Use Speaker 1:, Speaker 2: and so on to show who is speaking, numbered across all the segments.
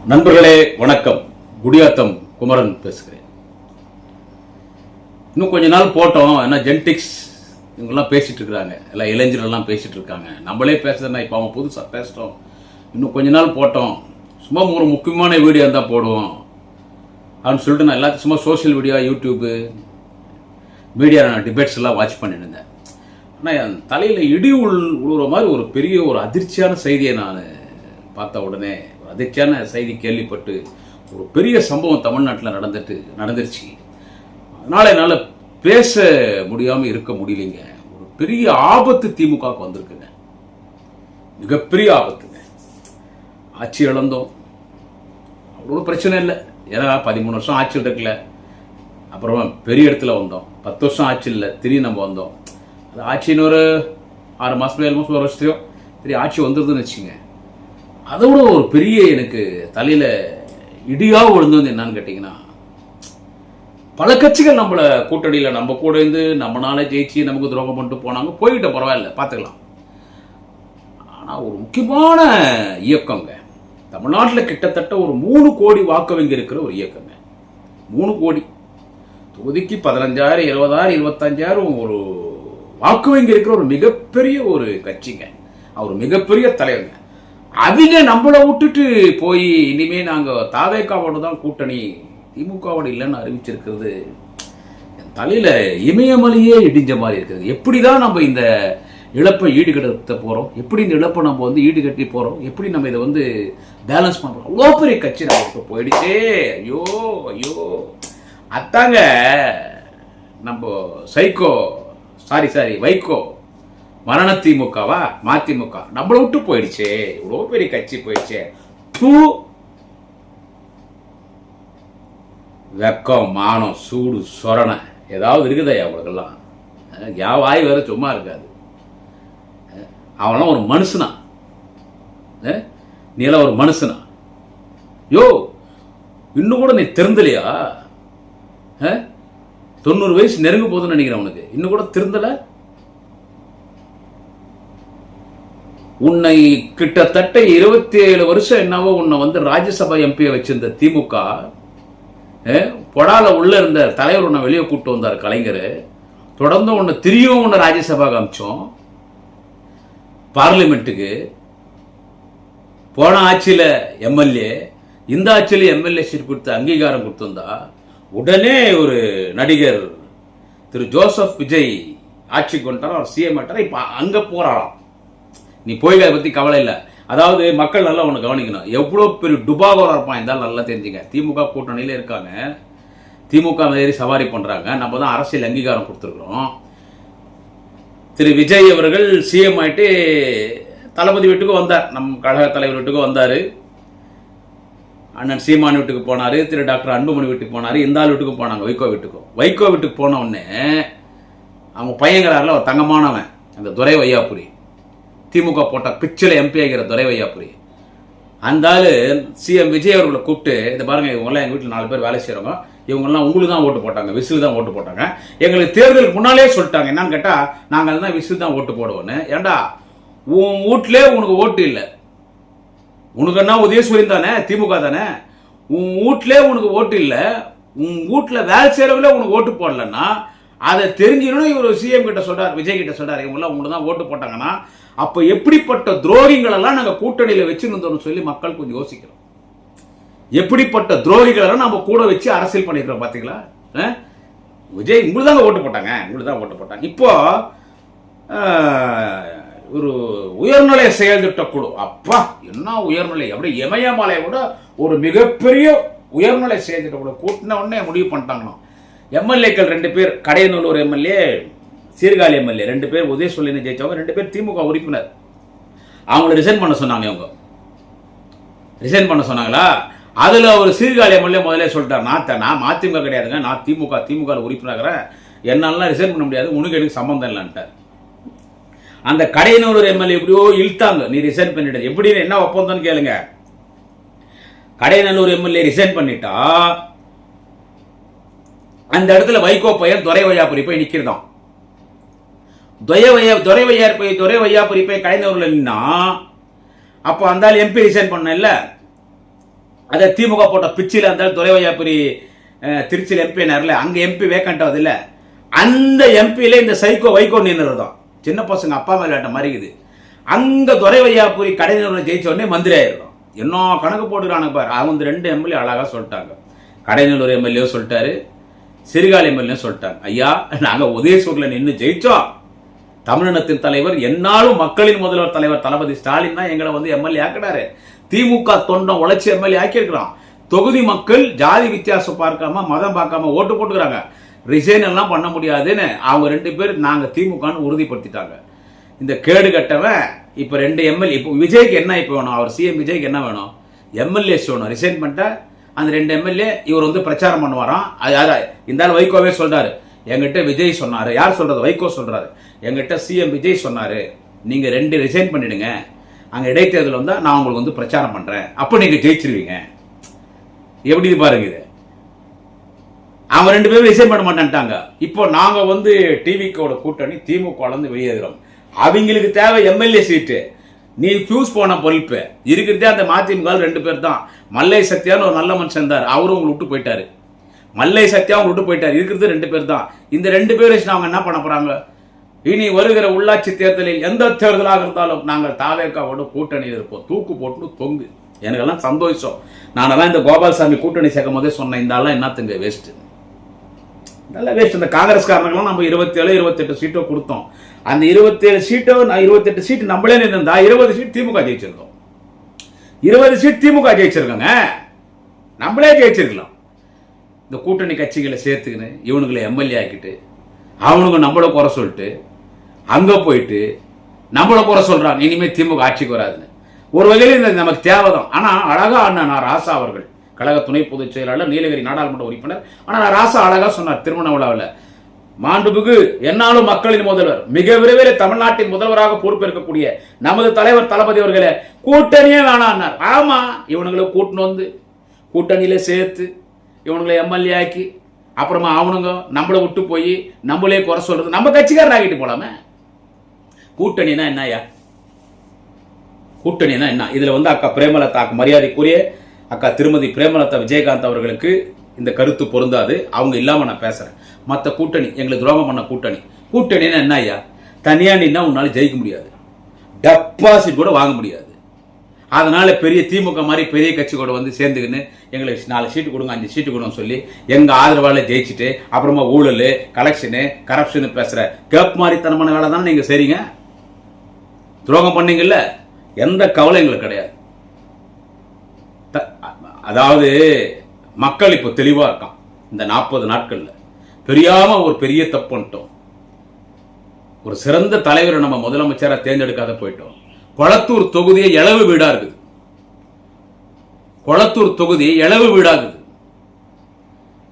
Speaker 1: நண்பர்களே வணக்கம். குடியாத்தம் குமரன் பேசுகிறேன். இன்னும் கொஞ்ச நாள் போட்டோம். ஏன்னா ஜெனடிக்ஸ் இவங்கெல்லாம் பேசிட்டு இருக்கிறாங்க, எல்லாம் இளைஞர்கள்லாம் பேசிட்டு இருக்காங்க. நம்மளே பேசுறதுனா இப்போ அவன் புதுசாக பேசிட்டோம். இன்னும் கொஞ்ச நாள் போட்டோம், சும்மா ஒரு முக்கியமான வீடியோ இருந்தால் போடுவோம் அப்படின்னு சொல்லிட்டு நான் எல்லாத்தையும் சும்மா social media, YouTube, media debates எல்லாம் வாட்ச் பண்ணிட்டு இருந்தேன். ஆனால் என் தலையில் இடி உழுவுற மாதிரி ஒரு பெரிய ஒரு அதிர்ச்சியான செய்தியை நான் பார்த்த உடனே, அதிர்ச்சியான செய்தி கேள்விப்பட்டு, ஒரு பெரிய சம்பவம் தமிழ்நாட்டில் நடந்துருச்சு. அதனால என்னால் பேச முடியாமல் இருக்க முடியலைங்க. ஒரு பெரிய ஆபத்து திமுகவுக்கு வந்திருக்குங்க, மிகப்பெரிய ஆபத்துங்க. ஆட்சி இழந்தோம், அவ்வளோ பிரச்சனை இல்லை. ஏன்னா 13 வருஷம் ஆட்சியில் இருக்கல, அப்புறமா பெரிய இடத்துல வந்தோம். 10 வருஷம் ஆட்சி இல்லை, திடீர்னு நம்ம வந்தோம். அது ஆட்சின்னு ஒரு 6 மாதம் 7 மாதம் ஒரு வருஷத்தையோ பெரிய ஆட்சி வந்துருதுன்னு வச்சுங்க. அதோட ஒரு பெரிய எனக்கு தலையில் இடியாக விழுந்தது என்னன்னு கேட்டிங்கன்னா, பல கட்சிகள் நம்மளை கூட்டணியில் நம்ம கூட இருந்து நம்மளால ஜெயிச்சு நமக்கு துரோகம் பண்ணிட்டு போனாங்க. போய்கிட்ட பரவாயில்ல, பார்த்துக்கலாம். ஆனால் ஒரு முக்கியமான இயக்கங்க தமிழ்நாட்டில், கிட்டத்தட்ட ஒரு 3 கோடி வாக்கு வங்கி இருக்கிற ஒரு இயக்கங்க. 3 கோடி தொகுதிக்கு 15,000, 20,000, 25,000 ஒரு வாக்கு வங்கி இருக்கிற ஒரு மிகப்பெரிய ஒரு கட்சிங்க. அவர் மிகப்பெரிய தலைவருங்க. அவங்க நம்மளை விட்டுட்டு போய் இனிமே நாங்கள் தாவேக்காவோட தான் கூட்டணி, திமுகவோட இல்லைன்னு அறிவிச்சிருக்கிறது என் தலையில இமயமலையே இடிஞ்ச மாதிரி இருக்குது. எப்படிதான் நம்ம இந்த இழப்பை ஈடுகட்ட போறோம், எப்படி இந்த இழப்பை நம்ம ஈடுகட்டி போறோம், எப்படி நம்ம இதை பேலன்ஸ் பண்றோம். அவ்வளோ பெரிய கட்சி நமக்கு போயிடுச்சே. ஐயோ ஐயோ, அத்தாங்க நம்ம வைகோ மரண திமுகவா, மதிமுக நம்மளை விட்டு போயிடுச்சே. இவ்வளோ பெரிய கட்சி போயிடுச்சே. வெக்கம், மானம், சூடு, சொரணை ஏதாவது இருக்குதா அவங்களுக்கெல்லாம்? என் வாய் வேற சும்மா இருக்காது. அவனெல்லாம் ஒரு மனுஷனா? நீ எல்லாம் ஒரு மனுஷனா? யோ, இன்னும் கூட நீ திருந்தலையா? 90 வயசு நெருங்க போதுன்னு நினைக்கிறேன். உனக்கு இன்னும் கூட திருந்தல? உன்னை கிட்டத்தட்ட 27 வருஷம் என்னவோ உன்னை ராஜ்யசபா எம்பியை வச்சிருந்த திமுக, பொடால உள்ள இருந்த தலைவர் உன்னை வெளியே கூப்பிட்டு வந்தார் கலைஞர். தொடர்ந்து உன்னை ராஜ்யசபா காமிச்சோம், பார்லிமெண்ட்டுக்கு. போன ஆட்சியில எம்எல்ஏ, இந்த ஆட்சியில எம்எல்ஏ சீட் கொடுத்து அங்கீகாரம் கொடுத்திருந்தா உடனே ஒரு நடிகர் திரு ஜோசப் விஜய் ஆட்சிக்கு வந்துட்டார், அவர் சிஎம் ஆட்டார். இப்ப அங்க போறாராம். நீ போய்களை பத்தி கவலை இல்லை. அதாவது மக்கள் நல்லா ஒன்று கவனிக்கணும், எவ்வளோ பெரிய டுபாகோரா இருப்பான் இருந்தாலும் நல்லா தெரிஞ்சுங்க. திமுக கூட்டணியில இருக்காங்க, திமுக மாதிரி சவாரி பண்றாங்க. நம்ம தான் அரசியல் அங்கீகாரம் கொடுத்துருக்குறோம். திரு விஜய் அவர்கள் சிஎம் ஆயிட்டு தளபதி வீட்டுக்கு வந்தார், நம் கழக தலைவர் வீட்டுக்கு வந்தார், அண்ணன் சீமான் வீட்டுக்கு போனாரு, திரு டாக்டர் அன்புமணி வீட்டுக்கு போனாரு, இந்த ஆள் வீட்டுக்கும் போனாங்க, வைகோ வீட்டுக்கு போன உடனே அவங்க பையங்கிறாரில் ஒரு தங்கமானவன், அந்த துரை வையாபுரி, திமுக போட்ட பிச்சில் எம்பி ஆகிற துரை வையாபுரி, அந்த ஆளு சிஎம் விஜய் அவர்களை கூப்பிட்டு, இதை பாருங்க, இவங்கெல்லாம் எங்கள் வீட்டில் 4 பேர் வேலை செய்கிறவங்க, இவங்கெல்லாம் உங்களுக்கு தான் ஓட்டு போட்டாங்க, விசில் தான் ஓட்டு போட்டாங்க. எங்களுக்கு தேர்தலுக்கு முன்னாலே சொல்லிட்டாங்க, என்னன்னு கேட்டால் நாங்கள் தான் விசில் தான் ஓட்டு போடுவோன்னு. ஏண்டா உன் வீட்டிலே உனக்கு ஓட்டு இல்லை, உனக்கு என்ன உதயசூரியன் தானே, திமுக தானே, உன் வீட்டிலே உனக்கு ஓட்டு இல்லை, உன் வீட்டில் வேலை செய்கிறவங்களே உனக்கு ஓட்டு போடலன்னா அதை தெரிஞ்சுக்கணும். இவர் சிஎம் கிட்ட சொல்றார், விஜய் கிட்ட சொல்றாரு, இவங்கெல்லாம் உங்களுக்கு தான் ஓட்டு போட்டாங்கன்னா அப்ப எப்படிப்பட்ட துரோகிகள் எல்லாம் நாங்க கூட்டணியில வச்சிருந்தோம்னு சொல்லி மக்கள் கொஞ்சம் யோசிக்கிறோம். எப்படிப்பட்ட துரோகிகள் எல்லாம் நம்ம கூட வச்சு அரசியல் பண்ணிக்கிறோம் பாத்தீங்களா? விஜய் உங்களுக்கு தாங்க ஓட்டு போட்டாங்க, உங்களுக்கு தான் ஓட்டு போட்டாங்க. இப்போ ஒரு உயர்நிலை செயல்திட்ட குழு, அப்பா என்ன உயர்நிலை, அப்படியே இமயமலையோட ஒரு மிகப்பெரிய உயர்நிலை செயல்திட்ட குழு கூட்டின உடனே முடிவு பண்ணிட்டாங்களாம். எம்எல்ஏக்கள் 2 பேர், கடையநல்லூர் எம்எல்ஏ, சீர்காழி எம்எல்ஏ 2 பேர், உதயசூரியன் ஜெயிச்சவங்க 2 பேர் திமுக உறுப்பினர். அவங்களை ரிசைன் பண்ண சொன்னாங்க. இவங்க ரிசைன் பண்ண சொன்னாங்களா? அதுல ஒரு சீர்காழி எம்எல்ஏ முதலே சொல்லிட்டார், நான் மதிமுக கிடையாதுங்க, நான் திமுக உறுப்பினர், என்னால ரிசைன் பண்ண முடியாது, உனக்கு எனக்கு சம்பந்தம் இல்லைன்ட்டார். அந்த கடையநல்லூர் எம்எல்ஏ எப்படியோ இழுத்தாங்க, நீ ரிசைன் பண்ணிட்டு, எப்படி என்ன ஒப்பந்தம் கேளுங்க. கடையநல்லூர் எம்எல்ஏ ரிசைன் பண்ணிட்டா அந்த இடத்துல வைகோ பையன் துரை வையாபுரி போய் நிக்கிறதாம். துரை வையாபுரி போய் கடைநல்லூர்ல நின்னா அப்போ அந்த எம்பி ரிசைன் பண்ண இல்ல, அதை திமுக போட்ட பிச்சில் இருந்தாலும் துரைவையாபுரி திருச்சியில் எம்பி நேரில் அங்கே எம்பி வேக்கண்ட் ஆகுது இல்லை, அந்த எம்பியில இந்த சைக்கோ வைகோ நின்றுதான். சின்ன பசங்க அப்பா மேலாட்ட மறைக்குது. அங்கே துரைவையாபுரி கடைநிலையில் ஜெயிச்ச உடனே மந்திரி ஆயிடும். என்ன கணக்கு போட்டுக்கிறானுங்க பாரு. அவங்க 2 எம்எல்ஏ அழகாக சொல்லிட்டாங்க. கடைநிலூர் எம்எல்ஏ சொல்லிட்டாரு, சிறுகால் எம்எல்ஏ சொல்லிட்டாங்க, ஐயா நாங்கள் உதயசூரில் நின்று ஜெயிச்சோம். தமிழினத்தின் தலைவர் என்னாலும் மக்களின் முதல்வர் தலைவர் தளபதி ஸ்டாலின் தான் எங்களை வந்து எம்எல்ஏ ஆக்கினாரு. திமுக தொண்டம் உழைச்சி எம்எல்ஏ ஆக்கியிருக்கிறோம். தொகுதி மக்கள் ஜாதி வித்தியாசம் பார்க்காம மதம் பார்க்காம ஓட்டு போட்டுக்கிறாங்க. ரிசைன் எல்லாம் பண்ண முடியாதுன்னு அவங்க 2 பேர் நாங்கள் திமுகன்னு உறுதிப்படுத்திட்டாங்க. இந்த கேடு கட்டவன் இப்போ 2 எம்எல்ஏ. இப்போ விஜய்க்கு என்ன இப்போ வேணும்? அவர் சிஎம் விஜய்க்கு என்ன வேணும்? எம்எல்ஏஸ் வேணும். ரிசைன் பண்ணிட்டா அந்த 2 எம்எல்ஏ இவர் வந்து பிரச்சாரம் பண்ணுவாராம். அது இந்த வைகோவே சொல்றாரு, எங்கிட்ட விஜய் சொன்னாரு. யார் சொல்றது? வைகோ சொல்றாரு, எங்கிட்ட சிஎம் விஜய் சொன்னாரு, நீங்க 2 ரிசைன் பண்ணிடுங்க, அங்க இடைத்தேர்தல் வந்தா நான் உங்களுக்கு வந்து பிரச்சாரம் பண்றேன், அப்ப நீங்க ஜெயிச்சிருவீங்க. எப்படி பாருங்க இது. அவங்க 2 பேரும் ரிசைன் பண்ண மாட்டேன்ட்டாங்க. இப்போ நாங்க வந்து டிவிக்கோட கூட்டணி திமுக வெளியேறுறோம். அவங்களுக்கு தேவை எம்எல்ஏ சீட்டு. நீ ஃபியூஸ் போன பொறுப்பு இருக்கிறதே அந்த மதிமுக 2 பேர் தான். மல்லை சத்யான்னு ஒரு நல்ல மனுஷன் இருந்தார், அவரும் உங்களை விட்டு போயிட்டாரு. மல்லை சத்யா அவங்க விட்டு போயிட்டாரு. இருக்கிறது 2 பேர் தான். இந்த 2 பேர் வச்சு அவங்க என்ன பண்ண போறாங்க? இனி வருகிற உள்ளாட்சி தேர்தலில் எந்த தேர்தலாக இருந்தாலும் நாங்கள் தாவேக்காவோட கூட்டணியில் இருப்போம். தூக்கு போட்டு தொங்கு. எனக்கெல்லாம் சந்தோஷம். நானெல்லாம் இந்த கோபால்சாமி கூட்டணி சேர்க்கும் போதே சொன்னேன், இந்த ஆள்லாம் என்னத்துங்க வேஸ்ட், நல்ல வேஸ்ட். இந்த காங்கிரஸ்காரனுக்கெல்லாம் நம்ம 27 28 சீட்டோ கொடுத்தோம். அந்த 27 சீட்டோ 28 சீட்டு நம்மளே நின்றா 20 சீட் திமுக ஜெயிச்சிருக்கோம். 20 சீட் திமுக ஜெயிச்சிருக்கோங்க. நம்மளே ஜெயிச்சிருக்கலாம். இந்த கூட்டணி கட்சிகளை சேர்த்துக்கின்னு இவனுங்களை எம்எல்ஏ ஆக்கிட்டு அவனுக்கு நம்மள குறை சொல்லிட்டு அங்க போயிட்டு நம்மள குறை சொல்றாங்க. இனிமே திமுக ஆட்சிக்கு வராதுன்னு ஒரு வகையில் நமக்கு தேவைதான். ஆனா அழகா அண்ணா ராசா அவர்கள் கழக துணை பொதுச் செயலாளர், நீலகிரி நாடாளுமன்ற உறுப்பினர், ஆனால் ராசா அழகா சொன்னார் திருமண விழாவில், மாண்புமிகு என்னாலும் மக்களின் முதல்வர், மிக விரைவில் தமிழ்நாட்டின் முதல்வராக பொறுப்பேற்கக்கூடிய நமது தலைவர் தளபதி அவர்களே கூட்டணியே வேணான்னார். ஆமா, இவனுங்களை கூட்டணி வந்து கூட்டணியில சேர்த்து இவனுங்களை எம்எல்ஏ ஆக்கி அப்புறமா அவனுங்க நம்மளை விட்டு போய் நம்மளே குறை சொல்றது நம்ம கட்சிக்காரர் ஆகிட்டு போலாமே. கூட்டணினா என்னயா? கூட்டணினா என்ன? இதுல வந்து அக்கா பிரேமலதா, மரியாதைக்குரிய அக்கா திருமதி பிரேமலதா விஜயகாந்த் அவர்களுக்கு இந்த கருத்து பொருந்தாது. அவங்க இல்லாம நான் பேசுறேன். மற்ற கூட்டணி எங்களுக்கு துரோகம் பண்ண கூட்டணி. கூட்டணினா என்ன ஐயா? தனியா நின்னா உன்னால ஜெயிக்க முடியாது, டெபாசிட் கூட வாங்க முடியாது. அதனால பெரிய திமுக மாதிரி பெரிய கட்சி கூட வந்து சேர்ந்துக்கின்னு எங்களுக்கு 4 சீட்டு கொடுங்க 5 சீட்டு கொடுங்க சொல்லி எங்க ஆதரவால ஜெயிச்சுட்டு அப்புறமா ஊழல் கலெக்ஷனு கரப்ஷன் பேசுற கேப் மாதிரி தனமான வேலை தானே நீங்க சரிங்க. துரோகம் பண்ணீங்கல்ல, எந்த கவலை எங்களுக்கு கிடையாது. அதாவது மக்கள் இப்போ தெளிவா இருக்கான். இந்த 40 நாட்கள்ல தெரியாம ஒரு பெரிய தப்பு பண்ணிட்டோம். ஒரு சிறந்த தலைவரை நம்ம முதலமைச்சரா தேர்ந்தெடுக்காத போயிட்டோம். கொளத்தூர் தொகுதியை இளவு வீடா இருக்குது. கொளத்தூர் தொகுதி இளவு வீடா இருக்குது.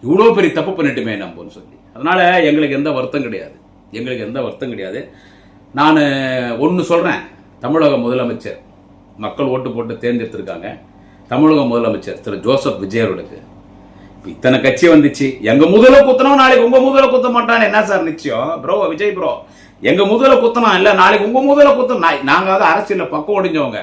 Speaker 1: இவ்வளவு பெரிய தப்பு பண்ணிட்டுமே நம்ம சொல்லி. அதனால எங்களுக்கு எந்த வருத்தம் கிடையாது. எங்களுக்கு எந்த வருத்தம் கிடையாது. நான் ஒன்னு சொல்றேன், தமிழக முதலமைச்சர் மக்கள் ஓட்டு போட்டு தேர்ந்தெடுத்திருக்காங்க. தமிழக முதலமைச்சர் திரு ஜோசப் விஜய் அவர்களுக்கு இத்தனை கட்சி வந்துச்சு. எங்க முதல குத்தணும், நாளைக்கு உங்க முதல குத்த மாட்டான்னு என்ன சார் நிச்சயம்? ப்ரோ விஜய் ப்ரோ, எங்க முதல குத்தனா இல்ல, நாளைக்கு உங்க முதல குத்தம். நாங்க அரசியல பக்கம் ஒடிஞ்சவங்க.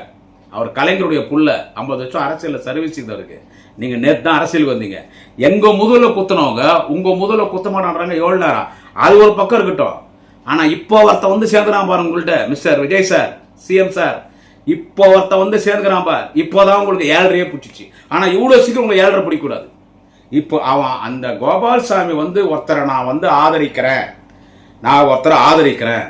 Speaker 1: அவர் கலைஞருடைய புள்ள 50 வருஷம் அரசியல் சர்வீஸ் செய்தவருக்கு. நீங்க நேத்து தான் அரசியலுக்கு வந்தீங்க. எங்க முதல குத்தனவங்க உங்க முதல குத்த மாட்டான்றாங்க. எவ்வளவு நேரம் அது ஒரு பக்கம் இருக்கட்டும். ஆனா இப்போ ஒருத்த வந்து சேர்ந்துறான் பாரு உங்கள்கிட்ட, mister Vijay sir, CM sir, இப்போ ஒருத்த வந்து சேர்ந்துக்கிறான் பாரு. இப்போதான் உங்களுக்கு 7.5 பிடிச்சிச்சு. ஆனா இவ்வளவு சீக்கிரம் உங்களுக்கு 7.5 பிடிக்கூடாது. இப்போ அவன் அந்த கோபால்சாமி வந்து ஒருத்தரை நான் வந்து ஆதரிக்கிறேன், நான் ஒருத்தரை ஆதரிக்கிறேன்,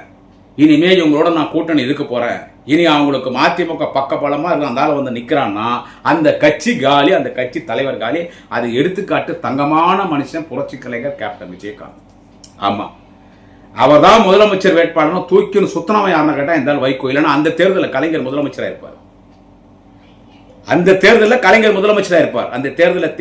Speaker 1: இனிமே இவங்களோட நான் கூட்டணி இருக்க போறேன், இனி அவங்களுக்கு மதிமுக பக்கபலமா இருக்க அந்த ஆள் வந்து நிக்கிறான்னா அந்த கட்சி காலி, அந்த கட்சி தலைவர் காலி. அது எடுத்துக்காட்டு தங்கமான மனுஷன் புரட்சி கலைஞர் கேப்டன் விஜயகாந்த். ஆமா, அவர் தான் முதலமைச்சர் வேட்பாளர். தூக்கின்னு சுத்தனவன் யாருன்னு கேட்டா இந்த வைகோ. இல்லைன்னா அந்த தேர்தலில் கலைஞர் முதலமைச்சராக இருப்பார். அந்த தேர்தலில் கலைஞர் முதலமைச்சராக இருப்பார். அந்த தேர்தலில்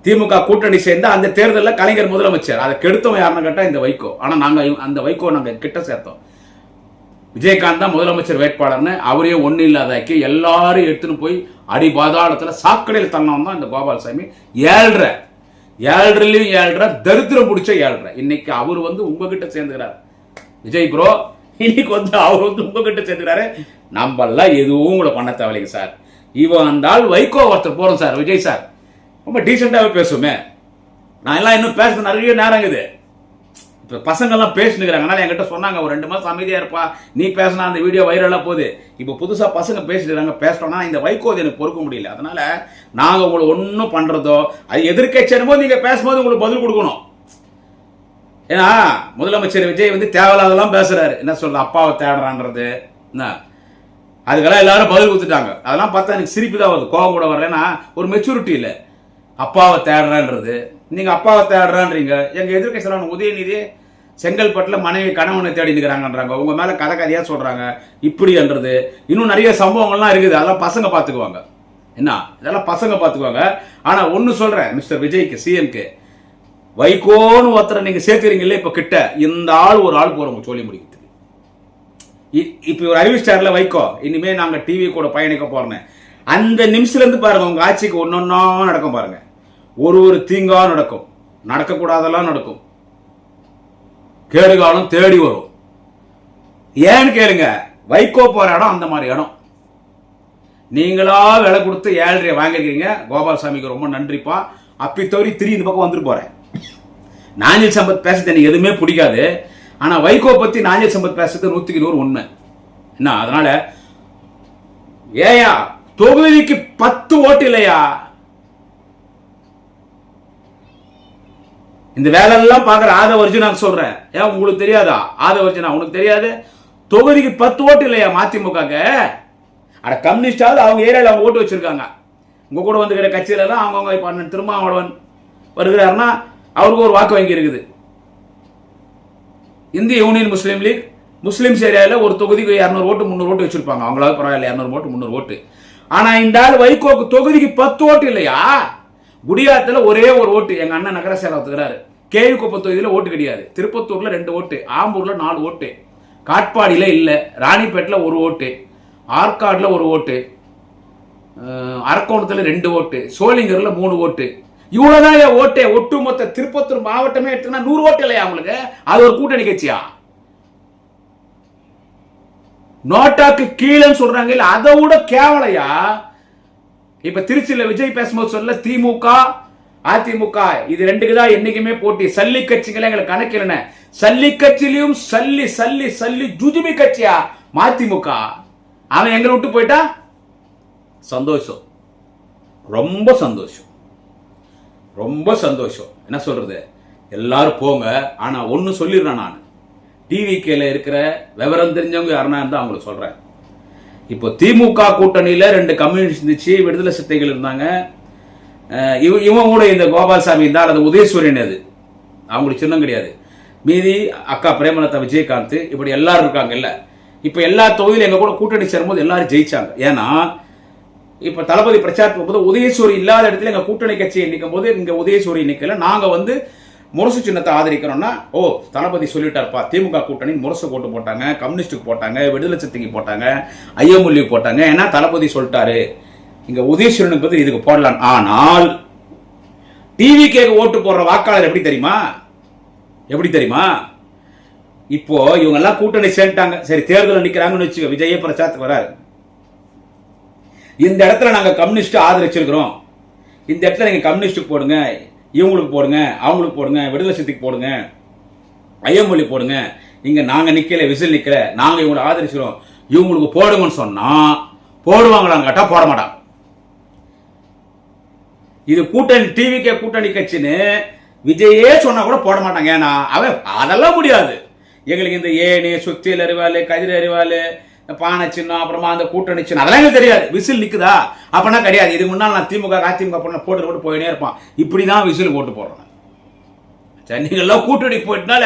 Speaker 1: திமுக கூட்டணி சேர்ந்த அந்த தேர்தலில் கலைஞர் முதலமைச்சர். அதை கெடுத்தவன் யாருன்னு கேட்டா இந்த வைகோ. ஆனா நாங்க அந்த வைகோ நாங்க கிட்ட சேர்த்தோம். விஜயகாந்த் தான் முதலமைச்சர் வேட்பாளர்னு அவரையும் ஒன்னும் இல்லாதாக்கி எல்லாரும் எடுத்துன்னு போய் அடி பாதாளத்துல சாக்கடையில் தள்ளவன் தான் இந்த கோபால்சாமி. 7.5 தரித்திரம் பிடிச்ச 7.5. இன்னைக்கு அவர் வந்து உங்ககிட்ட சேர்ந்துக்கிறார் விஜய் ப்ரோ. இன்னைக்கு வந்து அவர் வந்து உங்ககிட்ட சேர்ந்துக்கிறாரு. நம்மெல்லாம் எதுவும் உங்களை பண்ண தேவையில்லைங்க சார். இவன் அந்த ஆள் வைகோ ஒருத்தர் போறோம் சார், விஜய் சார் ரொம்ப டீசெண்டாவே பேசுவோமே. நான் எல்லாம் இன்னும் பேச நிறைய நேரம் இது. இப்போ பசங்கள்லாம் பேசினுக்கிறாங்க. அதனால என்கிட்ட சொன்னாங்க ஒரு 2 மாதம் அமைதியா இருப்பா, நீ பேசினா அந்த வீடியோ வைரலாக போகுது. இப்போ புதுசாக பசங்க பேசிட்டுறாங்க, பேசிட்டோம்னா இந்த வைகோது எனக்கு பொறுக்க முடியல. அதனால நாங்கள் உங்களை ஒன்றும் பண்ணுறதோ அது எதிர்க்கட்சியும் போது நீங்கள் பேசும்போது உங்களுக்கு பதில் கொடுக்கணும். ஏன்னா முதலமைச்சர் விஜய் வந்து தேவையில்லாதெல்லாம் பேசுறாரு. என்ன சொல்றது, அப்பாவை தேடுறான்றது என்ன, அதுக்கெல்லாம் எல்லாரும் பதில் கொடுத்துட்டாங்க. அதெல்லாம் பார்த்தா எனக்கு சிரிப்பு தான் வருது, கோபம் கூட வரல. ஏன்னா ஒரு மெச்சூரிட்டி இல்லை. அப்பாவை தேடுறான்றது, நீங்க அப்பாவை தேடுறான்றீங்க. எங்க எதிர்க்கட்சியான உதயநிதி செங்கல்பட்டில் மனைவி கணவனை தேடி நிற்கிறாங்கன்றாங்க. உங்க மேல கதை கதையா சொல்றாங்க இப்படி என்றது. இன்னும் நிறைய சம்பவங்கள்லாம் இருக்குது, அதெல்லாம் பசங்க பார்த்துக்குவாங்க. என்ன இதெல்லாம் பசங்க பார்த்துக்குவாங்க. ஆனா ஒன்னு சொல்றேன் மிஸ்டர் விஜய்க்கு, சிஎம்க்கு, வைகோன்னு ஒருத்தரை நீங்க சேர்த்துறீங்களே இப்ப கிட்ட, இந்த ஆள் ஒரு ஆள் போறவங்க சொல்லி முடிக்கிறது. இப்ப ஒரு அறிவிச்சார்ல வைகோ, இனிமே நாங்க டிவி கூட பயணிக்க போறோம். அந்த நிமிஷத்துல இருந்து பாருங்க உங்க ஆட்சிக்கு ஒன்னொன்னா நடக்கும் பாருங்க. ஒரு தீங்கா நடக்கும், நடக்கக்கூடாதெல்லாம் நடக்கும், கேடுகாலம் தேடி வரும். ஏன்னு கேளுங்க, வைகோ போற இடம் அந்த மாதிரி இடம். நீங்களா விலை கொடுத்து 7.5 வாங்கிருக்கீங்க. கோபாலசாமிக்கு ரொம்ப நன்றிப்பா. அப்பி தவறி இந்த பக்கம் வந்துட்டு போறேன். நாஞ்சில் சம்பத் பேசுறது எனக்கு எதுவுமே பிடிக்காது. ஆனா வைகோ பத்தி நாஞ்சில் சம்பத் பேசுறது 100க்கு 100 உண்மை. என்ன அதனால ஏயா தொகுதிக்கு 10 ஓட்டு இல்லையா? இந்த வேலையெல்லாம் பாக்குற ஆதவர்ஜி நான் சொல்றேன். ஏன் உங்களுக்கு தெரியாதா? ஆதவர்ஜினா உனக்கு தெரியாது? தொகுதிக்கு 10 ஓட்டு இல்லையா மதிமுக? அட கம்யூனிஸ்டாவது அவங்க ஏரியாவில் அவங்க ஓட்டு வச்சிருக்காங்க. உங்க கூட வந்துக்கிற கட்சியில எல்லாம் அவங்க இப்ப திருமாவளவன் வருகிறாருன்னா அவருக்கு ஒரு வாக்கு வங்கி இருக்குது. இந்திய யூனியன் முஸ்லீம் லீக் முஸ்லிம்ஸ் ஏரியாவில் ஒரு தொகுதிக்கு 200 ஓட்டு 300 ஓட்டு வச்சிருப்பாங்க. அவங்களாவது பரவாயில்ல, 200 ஓட்டு 300 ஓட்டு. ஆனா இந்த ஆள் வைகோக்கு தொகுதிக்கு 10 ஓட்டு இல்லையா? குடியாத்துல ஒரே ஒரு ஓட்டு எங்க அண்ணன் நகர சேலத்துக்கிறாரு. கேவிக்குப்பம் தொகுதியில ஓட்டு கிடையாது. திருப்பத்தூர்ல 2 ஓட்டு, ஆம்பூர்ல 4 ஓட்டு, காட்பாடியில இல்ல, ராணிப்பேட்டில் 1 ஓட்டு, ஆற்காடுல 1 ஓட்டு, அரக்கோணத்துல 2 ஓட்டு, சோளிங்கர்ல 3 ஓட்டு. இவ்வளவுதான் ஓட்டே. ஒட்டுமொத்த திருப்பத்தூர் மாவட்டமே எடுத்துனா 100 ஓட்டு இல்லையா அவங்களுக்கு? அது ஒரு கூட்டணி கட்சியா? நோட்டாக்கு கீழே சொல்றாங்க இல்ல, அதை விட கேவலையா. இப்ப திருச்சியில விஜய் பேசும்போது சொல்ல, திமுக அதிமுக இது 2க்கு தான் என்னைக்குமே போட்டி. சல்லி கட்சிகளை எங்களுக்கு கணக்கில், சல்லி கட்சியிலும் சல்லி சல்லி சல்லி ஜுஜுமி கட்சியா மதிமுக. அவன் எங்களை விட்டு போயிட்டா சந்தோஷம், ரொம்ப சந்தோஷம், ரொம்ப சந்தோஷம். என்ன சொல்றது, எல்லாரும் போங்க. ஆனா ஒன்னு சொல்லிடுறேன், நான் டிவிகேல இருக்கிற விவரம் தெரிஞ்சவங்க யாருன்னா இருந்தா அவங்களுக்கு சொல்றேன். இப்போ திமுக கூட்டணியில 2 கம்யூனிஸ்ட் இருந்துச்சு, விடுதலை சிறுத்தைகள் இருந்தாங்க. இவன் கூட இந்த கோபாலசாமி இருந்தால், அது உதயசூரியன், அது அவங்களுக்கு சின்னம் கிடையாது. மீதி அக்கா பிரேமலதா, விஜயகாந்த், இப்படி எல்லாரும் இருக்காங்க. இல்ல இப்ப எல்லா தொகுதியிலும் எங்க கூட கூட்டணி சேரும்போது எல்லாரும் ஜெயிச்சாங்க. ஏன்னா இப்ப தளபதி பிரச்சாரத்துக்கு போது உதயசூரி இல்லாத இடத்துல எங்க கூட்டணி கட்சியை நிற்கும் போது இங்க உதயசூரி நிக்கல. நாங்க முரசு சின்னத்தை ஆதரிக்கிறோம்னா, ஓ தளபதி சொல்லிட்டார்ப்பா, திமுக கூட்டணி முரசு போட்டு போட்டாங்க, கம்யூனிஸ்டுக்கு போட்டாங்க, விடுதலை சிறுத்தைக்கு போட்டாங்க, ஐயமொழிக்கு போட்டாங்க. ஏன்னா தளபதி சொல்லிட்டாரு, இங்க உதயசூரனுக்கு பதில் இதுக்கு போடலாம். ஆனால் டிவிகே ஓட்டு போடுற வாக்காளர் எப்படி தெரியுமா? எப்படி தெரியுமா? இப்போ இவங்க எல்லாம் கூட்டணி சேர்ந்துட்டாங்க. சரி, தேர்தல் நிக்கிறாங்கன்னு வச்சுக்க, விஜய பிரச்சாரத்துக்கு வராரு. இந்த இடத்துல நாங்க கம்யூனிஸ்ட் ஆதரிச்சிருக்கிறோம், இந்த இடத்துல நீங்க கம்யூனிஸ்ட் போடுங்க, இவங்களுக்கு போடுங்க, அவங்களுக்கு போடுங்க, விடுதலை சிறுத்தைக்கு போடுங்க, ஐயமொழி போடுங்க, இங்க நாங்க நிக்கல, விசில் நிக்கல, நாங்க இவங்களை ஆதரிக்கிறோம், இவங்களுக்கு போடுங்கன்னு சொன்னா போடுவாங்களான்னு கேட்டா போட மாட்டாங்க. இது கூட்டணி டிவிகே கூட்டணி கட்சின்னு விஜயே சொன்னா கூட போட மாட்டாங்க. ஏன்னா அவன் அதெல்லாம் முடியாது. எங்களுக்கு இந்த ஏணி, சுத்தியல் அறிவாளு, கதிர் அறிவாளு, பானை சின்னம், அப்புறமா அந்த கூட்டணி சின்னம், அதெல்லாம் எங்களுக்கு தெரியாது. விசில் நிக்குதா அப்படின்னா கிடையாது. இதுக்கு முன்னால் நான் திமுக அதிமுக போட்டு போயினே இருப்பான். இப்படிதான் விசில் போட்டு போடுறேன். நீங்க எல்லாம் கூட்டணி போயிட்டனால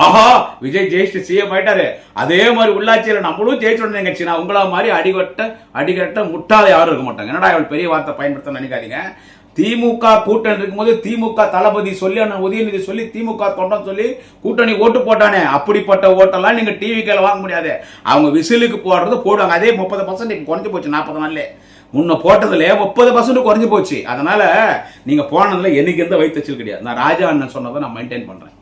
Speaker 1: ஆஹா விஜய் ஜெயிச்சு சிஎம் ஆயிட்டாரு, அதே மாதிரி உள்ளாட்சியில நம்மளும் ஜெயிச்சு கட்சி. நான் உங்களா மாதிரி அடிகட்ட முட்டாள யாரும் இருக்க மாட்டாங்க. என்னடா இவள் பெரிய வார்த்தை பயன்படுத்த நினைக்காதீங்க. திமுக கூட்டணி இருக்கும்போது திமுக தளபதி சொல்லி, உதயநிதி சொல்லி, திமுக தொண்டன் சொல்லி கூட்டணி ஓட்டு போட்டானே, அப்படிப்பட்ட ஓட்டெல்லாம் நீங்க டிவிக்கேல வாங்க முடியாது. அவங்க விசிலுக்கு போடுறது போடுவாங்க. அதே 30% குறைஞ்சு போச்சு 40 நாள்ல. முன்ன போட்டதுல 30% குறைஞ்சு போச்சு. அதனால நீங்க போனதுல எனக்கு எந்த வைத்தச்சல் கிடையாது. நான் ராஜா அண்ணன் சொன்னதை நான் மெயின்டைன் பண்றேன்.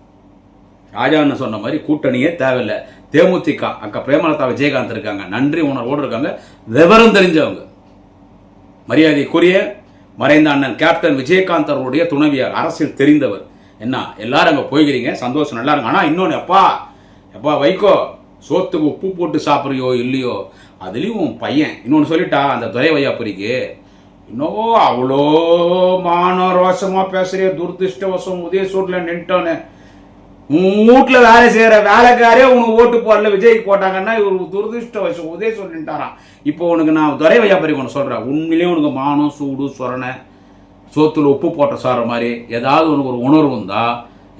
Speaker 1: ராஜா அண்ணன் சொன்ன மாதிரி கூட்டணியே தேவையில்லை. தேமுதிக அக்கா பிரேமலதா, விஜயகாந்த் இருக்காங்க, நன்றி உணர்வோடு இருக்காங்க, விவரம் தெரிஞ்சவங்க. மரியாதைக்குரிய மறைந்த அண்ணன் கேப்டன் விஜயகாந்த் அவருடைய துணைவியார், அரசியல் தெரிந்தவர். என்ன எல்லாரும் அங்கே போய்கிறீங்க, சந்தோஷம், நல்லா இருக்கு. ஆனால் இன்னொன்று, எப்பா வைகோ, சோத்துக்கு உப்பு போட்டு சாப்பிட்றியோ இல்லையோ, அதுலேயும் உன் பையன் இன்னொன்று சொல்லிட்டா, அந்த துரை வையாபுரிக்கு இன்னும் அவ்வளோ மான ரோஷமாக பேசுகிற, துரதிருஷ்டவசம் உதயசூரில் நின்ட்டோன்னு வீட்டில் வேலை செய்கிற வேலைக்காரே உனக்கு ஓட்டு போடல, விஜய்க்கு போட்டாங்கன்னா இவர் துரதிருஷ்டவசம் உதயசூர் நின்ட்டாரான். இப்போ உனக்கு நான் துரை வையாபுரிக்கு ஒன்று சொல்கிறேன், உண்மையிலேயே உனக்கு மானம், சூடு, சொரணை, சோத்துல உப்பு போட்ட சார மாதிரி ஏதாவது உனக்கு ஒரு உணர்வு இருந்தா,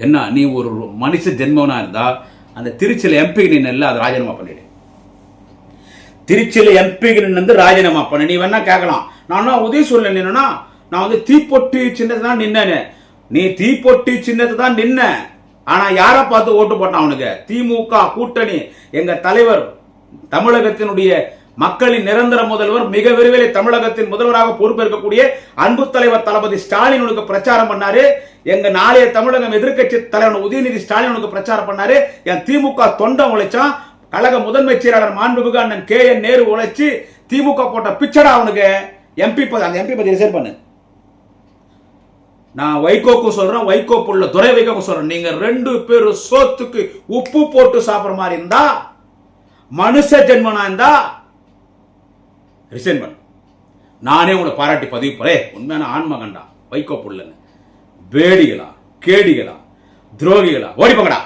Speaker 1: என்ன நீ ஒரு மனுஷ ஜென்மனா இருந்தா, அந்த திருச்சியில் எம்பிக்கு நின்று அதை ராஜினாமா பண்ணிடு. திருச்சியில் எம்பிக்கு நின்று ராஜினாமா பண்ணு. நீ வேணா கேட்கலாம், நான் உதயசூரில் நின்னா, நான் வந்து தீப்பொட்டி சின்னத்தை தான் நின்னேன்னு. நீ தீப்பொட்டி சின்னத்தை தான் நின்ன, ஆனா யாரை பார்த்து ஓட்டு போட்டான் அவனுக்கு? திமுக கூட்டணி, எங்க தலைவர், தமிழகத்தினுடைய மக்களின் நிரந்தர முதல்வர், மிக விரைவில் தமிழகத்தின் முதல்வராக பொறுப்பேற்கக்கூடிய அன்பு தலைவர் தளபதி ஸ்டாலினுக்கு பிரச்சாரம் பண்ணாரு. எங்க நாளைய தமிழகம் எதிர்க்கட்சி தலைவர் உதயநிதி ஸ்டாலினுக்கு பிரச்சாரம் பண்ணாரு. என் திமுக தொண்டம் உழைச்சான். கழக முதன்மை செயலாளர் மாண்புமிகு அண்ணன் KN நேரு உழைச்சு திமுக போட்ட பிச்சடா அவனுக்கு எம்பி பதவி. அந்த எம்பி பதவி ரிசைன் பண்ணு. நான் வைகோக்கு சொல்றேன், வைகோ புள்ள துரை வைகோக்கு சொல்றேன், நீங்க 2 பேரும் சோத்துக்கு உப்பு போட்டு சாப்பிடுற மாதிரி இருந்தா, மனுஷ ஜென்மனா இருந்தா ரிசைன் பண்ணு. நானே உங்களை பாராட்டி பதிவு போறேன், உண்மையான ஆன்மகண்டா வைகோ புள்ளன்னு. வேடிகளா, கேடிகளா, துரோகிகளா, ஓடிப்போங்கடா.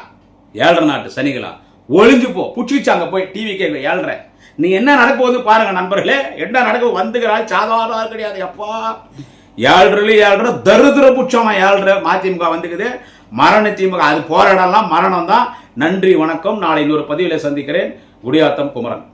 Speaker 1: 7 நாட்டு சனிகளா, ஒளிஞ்சு போ. புச்சிச்சாங்க போய் டிவி கேட்க 7. நீ என்ன நடக்க போகுது பாருங்க நண்பர்களே. என்ன நடக்க வந்துக்கிறாள் சாதாரண கிடையாது. அப்பா 7 தருதிர புட்சமா 7 மதிமுக வந்துக்குது. மரண திமுக அது போராடலாம், மரணம் தான். நன்றி, வணக்கம். நாளை இன்னொரு பதிவில சந்திக்கிறேன். குடியாத்தம் குமரன்.